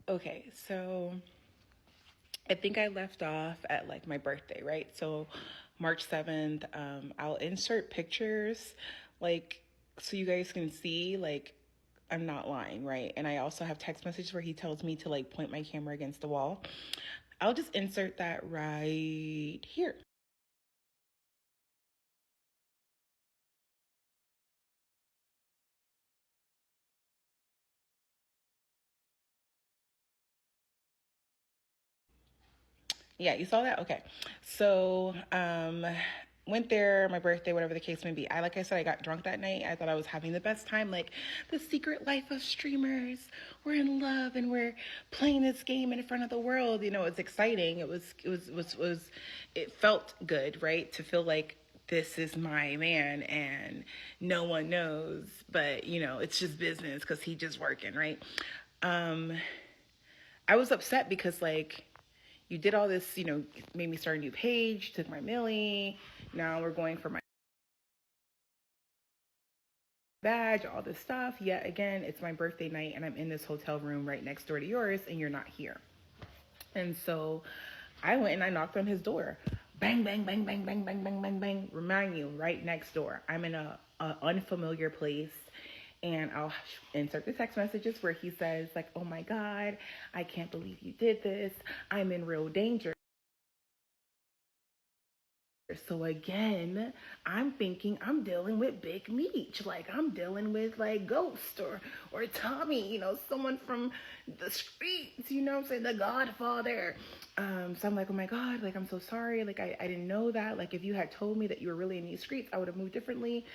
Okay, so I think I left off at like my birthday, right? So March 7th, I'll insert pictures like so you guys can see like I'm not lying, right? And I also have text messages where he tells me to like point my camera against the wall. I'll just insert that right here. Yeah, you saw that? Okay. So, went there, my birthday, whatever the case may be. Like I said, I got drunk that night. I thought I was having the best time, like the secret life of streamers. We're in love and we're playing this game in front of the world. You know, it's exciting. It felt good, right? To feel like this is my man and no one knows, but you know, it's just business because he just working, right? Um, I was upset because like you did all this, you know, made me start a new page, took my millie. Now we're going for my badge, all this stuff. Yet again, it's my birthday night and I'm in this hotel room right next door to yours and you're not here. And so I went and I knocked on his door. Bang, bang, bang, bang, bang, bang, bang, bang, bang. Remind you, right next door. I'm in a unfamiliar place. And I'll insert the text messages where he says, like, oh my God, I can't believe you did this. I'm in real danger. So again, I'm thinking I'm dealing with Big Meech, like I'm dealing with like Ghost or Tommy, you know, someone from the streets, you know what I'm saying, the Godfather. So I'm like, oh my God, like I'm so sorry, like I didn't know that. Like if you had told me that you were really in these streets, I would have moved differently.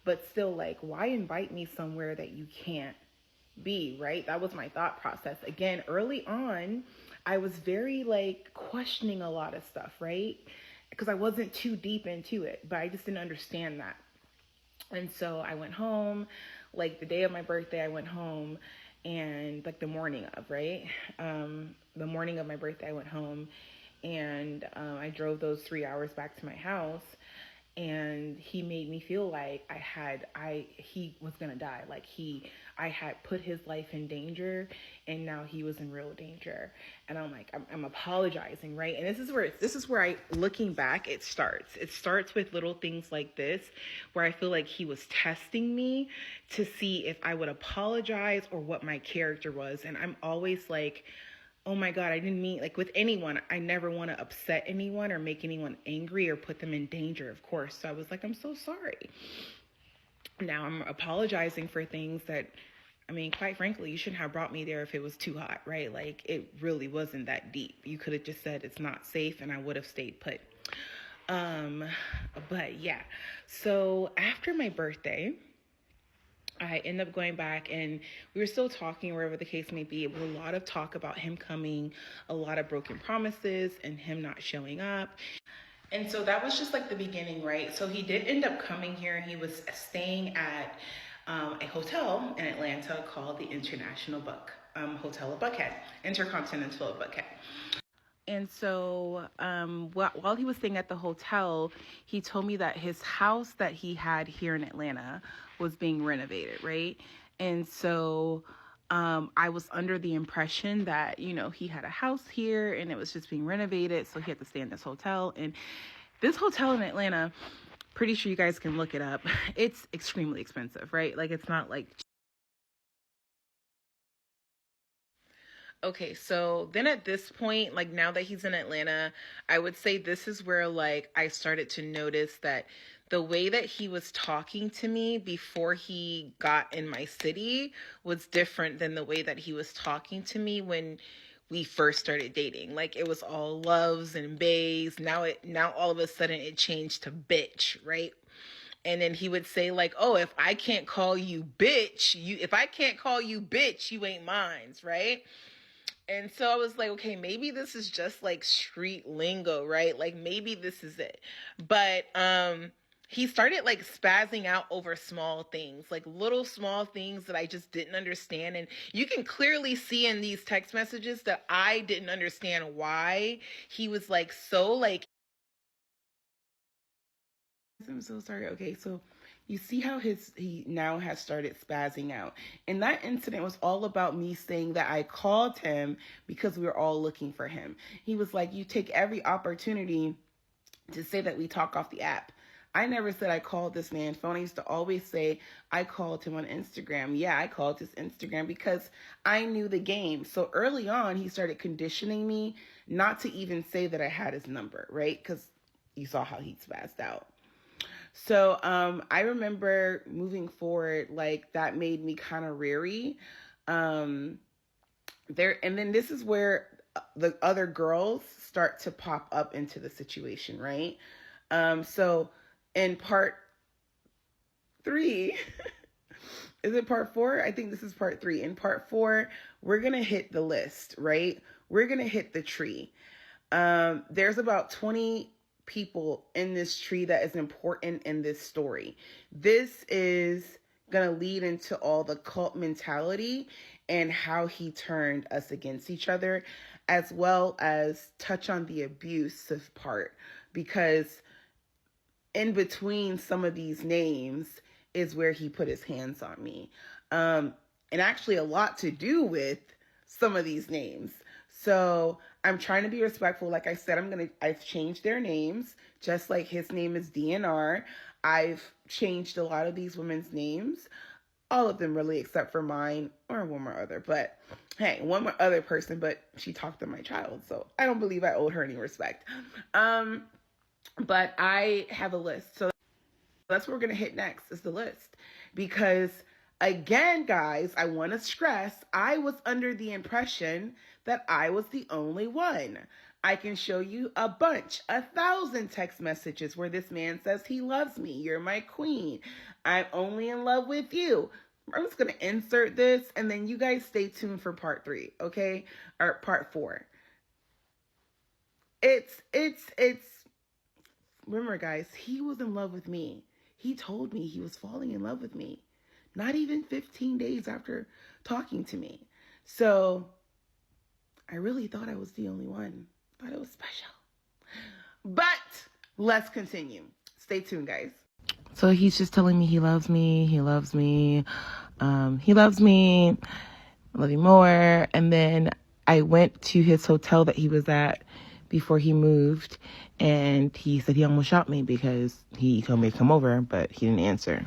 But still, like, why invite me somewhere that you can't be, right? That was my thought process. Again, early on, I was very like questioning a lot of stuff, right? Because I wasn't too deep into it, but I just didn't understand that. And so I went home, like the day of my birthday, I went home and like the morning of, right? The morning of my birthday, I went home and I drove those 3 hours back to my house and he made me feel like he was gonna die, like I had put his life in danger and now he was in real danger. And I'm like, I'm apologizing, right? And this is where I, looking back, it starts with little things like this where I feel like he was testing me to see if I would apologize or what my character was. And I'm always like, oh my God, I didn't mean, like with anyone, I never want to upset anyone or make anyone angry or put them in danger, of course. So I was like, I'm so sorry. Now I'm apologizing for things that, I mean, quite frankly, you shouldn't have brought me there if it was too hot, right? Like it really wasn't that deep. You could have just said it's not safe and I would have stayed put. Um, but yeah, so after my birthday, I ended up going back and we were still talking, wherever the case may be. It was a lot of talk about him coming, a lot of broken promises and him not showing up. And so that was just like the beginning, right? So he did end up coming here. He was staying at a hotel in Atlanta called the International Hotel of Buckhead, Intercontinental of Buckhead. And so while he was staying at the hotel, he told me that his house that he had here in Atlanta was being renovated, right? And so I was under the impression that, you know, he had a house here and it was just being renovated. So he had to stay in this hotel. And this hotel in Atlanta, pretty sure you guys can look it up. It's extremely expensive, right? Like it's not like. Okay, so then at this point, like now that he's in Atlanta, I would say this is where like I started to notice that the way that he was talking to me before he got in my city was different than the way that he was talking to me when we first started dating. Like it was all loves and bays. Now all of a sudden it changed to bitch, right? And then he would say like, "Oh, if I can't call you bitch, if I can't call you bitch, you ain't mine," right? And so I was like, okay, maybe this is just like street lingo, right? Like maybe this is it. But he started like spazzing out over small things, like little small things that I just didn't understand. And you can clearly see in these text messages that I didn't understand why he was like so like, I'm so sorry. Okay, so You see how he now has started spazzing out. And that incident was all about me saying that I called him because we were all looking for him. He was like, you take every opportunity to say that we talk off the app. I never said I called this man's phone. I used to always say I called him on Instagram. Yeah, I called his Instagram because I knew the game. So early on, he started conditioning me not to even say that I had his number, right? Because you saw how he spazzed out. So I remember moving forward, like that made me kind of weary. And then this is where the other girls start to pop up into the situation, right? So in part 3, is it part 4? I think this is part 3. In part 4, we're gonna hit the list, right? We're gonna hit the tree. There's about 20 people in this tree that is important in this story. This is going to lead into all the cult mentality and how he turned us against each other, as well as touch on the abusive part, because in between some of these names is where he put his hands on me. And actually a lot to do with some of these names. So I'm trying to be respectful. Like I said, I've changed their names, just like his name is DNR. I've changed a lot of these women's names, all of them really, except for mine or one more other. But hey, one more other person, but she talked to my child, so I don't believe I owed her any respect. But I have a list. So that's what we're going to hit next, is the list. Because again, guys, I want to stress, I was under the impression that I was the only one. I can show you a bunch, 1,000 text messages where this man says he loves me. You're my queen. I'm only in love with you. I'm just going to insert this, and then you guys stay tuned for part 3, okay? Or part 4. It's, remember guys, he was in love with me. He told me he was falling in love with me. Not even 15 days after talking to me. So I really thought I was the only one. Thought it was special. But let's continue. Stay tuned, guys. So he's just telling me he loves me. He loves me. He loves me. I love you more. And then I went to his hotel that he was at before he moved. And he said he almost shot me because he told me to come over, but he didn't answer.